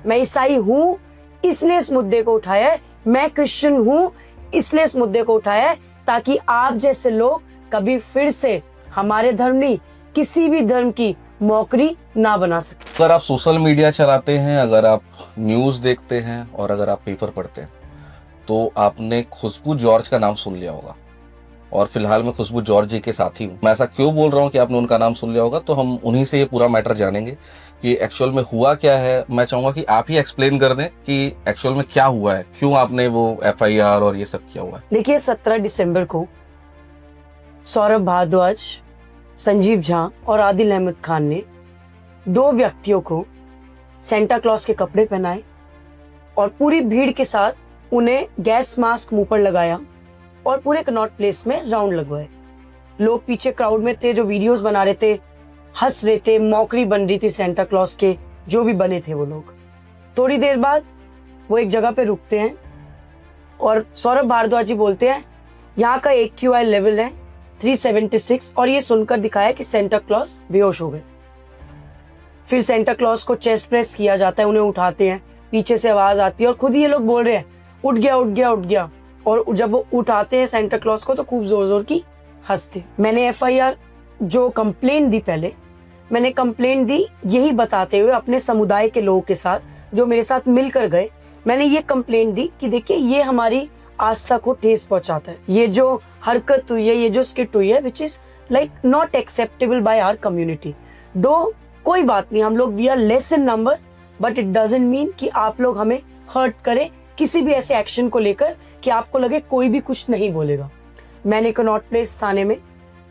मैं ईसाई हूँ इसलिए इस मुद्दे को उठाया है, मैं क्रिश्चियन हूँ इसलिए इस मुद्दे को उठाया है, ताकि आप जैसे लोग कभी फिर से हमारे धर्म नहीं किसी भी धर्म की मौकरी ना बना सके। अगर आप सोशल मीडिया चलाते हैं, अगर आप न्यूज़ देखते हैं और अगर आप पेपर पढ़ते हैं तो आपने खुशबू जॉर्ज का नाम सुन लिया होगा। और फिलहाल मैं खुशबू जॉर्ज जी के साथी हूँ। मैं ऐसा क्यों बोल रहा हूँ कि आपने उनका नाम सुन लिया होगा, तो हम उन्हीं से ये पूरा मैटर जानेंगे कि एक्चुअल में हुआ क्या है। मैं चाहूंगा कि आप ही एक्सप्लेन कर दें कि एक्चुअल में क्या हुआ है, क्यों आपने वो FIR और ये सब किया हुआ है। देखिए 17 दिसंबर को सौरभ भारद्वाज, संजीव झा और आदिल अहमद खान ने 2 व्यक्तियों को सेंटा क्लॉज के कपड़े पहनाए और पूरी भीड़ के साथ उन्हें गैस मास्क मुंह पर लगाया और पूरे कनॉट प्लेस में राउंड लगवाए। लोग पीछे क्राउड में थे जो वीडियोस बना रहे थे, हंस रहे थे, मौकरी बन रही थी सेंटा क्लॉज के जो भी बने थे वो लोग। थोड़ी देर बाद वो एक जगह पे रुकते हैं और सौरभ भारद्वाज जी बोलते हैं यहाँ का AQI लेवल है 376 और ये सुनकर दिखाया कि सेंटा क्लॉज बेहोश हो गए। फिर सेंटा क्लॉज को चेस्ट प्रेस किया जाता है, उन्हें उठाते हैं, पीछे से आवाज आती है और खुद ही ये लोग बोल रहे हैं उठ गया उठ गया उठ गया। और जब वो उठाते हैं सेंटा क्लॉज को तो खूब जोर जोर की हंसते। मैंने FIR जो कंप्लेंट दी, पहले मैंने कंप्लेंट दी यही बताते हुए अपने समुदाय के लोगों के साथ जो मेरे साथ मिलकर गए, मैंने ये कंप्लेंट दी कि देखिए ये हमारी आस्था को ठेस पहुंचाता है, ये जो हरकत हुई है, ये जो स्किट हुई है which is like not acceptable by our community. दो कोई बात नहीं, हम लोग we are less in numbers but it doesn't mean कि आप लोग हमें हर्ट करें किसी भी ऐसे एक्शन को लेकर कि आपको लगे कोई भी कुछ नहीं बोलेगा। मैंने कनॉट प्लेस थाने में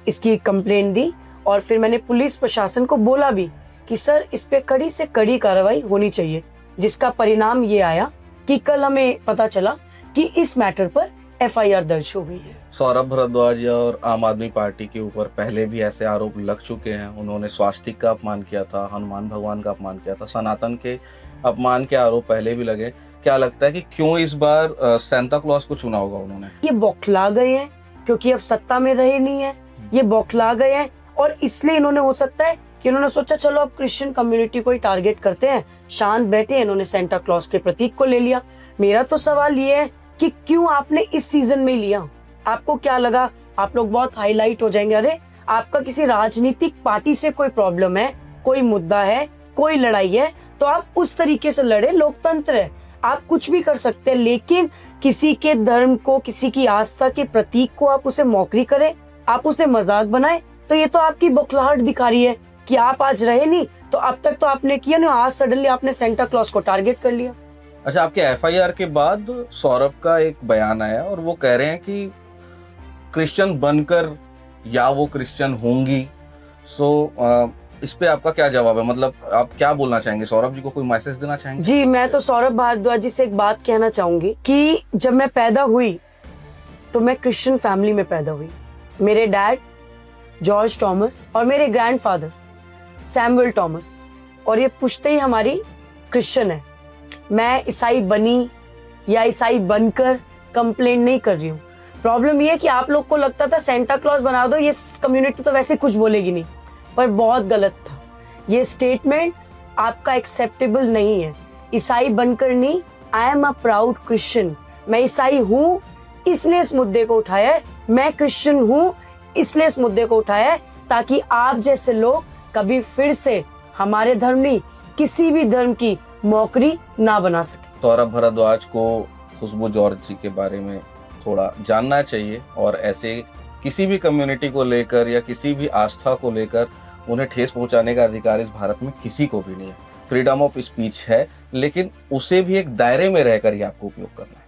इसकी कंप्लेंट दी और फिर मैंने पुलिस प्रशासन को बोला भी कि सर इस पे कड़ी से कड़ी कार्रवाई होनी चाहिए, जिसका परिणाम ये आया कि कल हमें पता चला कि इस मैटर पर FIR दर्ज हो गई है। सौरभ भारद्वाज और आम आदमी पार्टी के ऊपर पहले भी ऐसे आरोप लग चुके हैं। उन्होंने स्वास्तिक का अपमान किया था, हनुमान भगवान का अपमान किया था, सनातन के अपमान के आरोप पहले भी लगे। क्या लगता है कि क्यों इस बार सेंटा क्लॉज को चुना होगा उन्होंने? ये बौखला गए हैं क्योंकि अब सत्ता में रहे नहीं है, ये बौखला गए हैं और इसलिए इन्होंने हो सकता है कि इन्होंने सोचा चलो अब क्रिश्चियन कम्युनिटी को ही टारगेट करते हैं, शांत बैठे, इन्होंने सेंटा क्लॉज के प्रतीक को ले लिया। मेरा तो सवाल ये है कि क्यों आपने इस सीजन में लिया? आपको क्या लगा आप लोग बहुत हाईलाइट हो जाएंगे? अरे आपका किसी राजनीतिक पार्टी से कोई प्रॉब्लम है, कोई मुद्दा है, कोई लड़ाई है तो आप उस तरीके से लड़े, लोकतंत्र है, आप कुछ भी कर सकते हैं। लेकिन किसी के धर्म को, किसी की आस्था के प्रतीक को आप उसे मौकरी करें, आप उसे मजाक बनाए, तो ये तो आपकी बौखलाहट दिखा रही है कि आप आज रहे नहीं तो अब तक तो आपने किया नहीं, आज सडनली आपने सेंटा क्लॉज को टारगेट कर लिया। अच्छा, आपके FIR के बाद सौरभ का एक बयान आया और वो कह रहे हैं कि क्रिश्चियन बनकर या वो क्रिश्चियन होंगी। इस पे आपका क्या जवाब है? मतलब आप क्या बोलना चाहेंगे? सौरभ जी को कोई मैसेज देना चाहेंगे? जी, मैं तो सौरभ भारद्वाज जी से एक बात कहना चाहूंगी कि जब मैं पैदा हुई तो मैं क्रिश्चियन फैमिली में पैदा हुई। मेरे डैड जॉर्ज टॉमस और मेरे ग्रैंडफादर सैमुअल टॉमस, और ये पुश्ते ही हमारी क्रिश्चियन है। मैं ईसाई बनी या ईसाई बनकर कंप्लेंट नहीं कर रही हूँ। प्रॉब्लम ये है कि आप लोग को लगता था सेंटा क्लॉज बना दो, ये कम्युनिटी तो वैसे कुछ बोलेगी नहीं, पर बहुत गलत था। ये स्टेटमेंट आपका एक्सेप्टेबल नहीं है। ईसाई बनकर नहीं, I am a proud Christian. मैं ईसाई हूँ इसलिए इस मुद्दे को उठाया है, मैं क्रिश्चियन हूँ इसलिए इस मुद्दे को उठाया है, ताकि आप जैसे लोग कभी फिर से हमारे धर्म नहीं किसी भी धर्म की मौकरी ना बना सके। सौरभ भारद्वाज को खुशबू जॉर्ज जी के बारे में थोड़ा जानना चाहिए और ऐसे किसी भी कम्युनिटी को लेकर या किसी भी आस्था को लेकर उन्हें ठेस पहुंचाने का अधिकार इस भारत में किसी को भी नहीं है। फ्रीडम ऑफ स्पीच है, लेकिन उसे भी एक दायरे में रहकर ही आपको उपयोग करना है।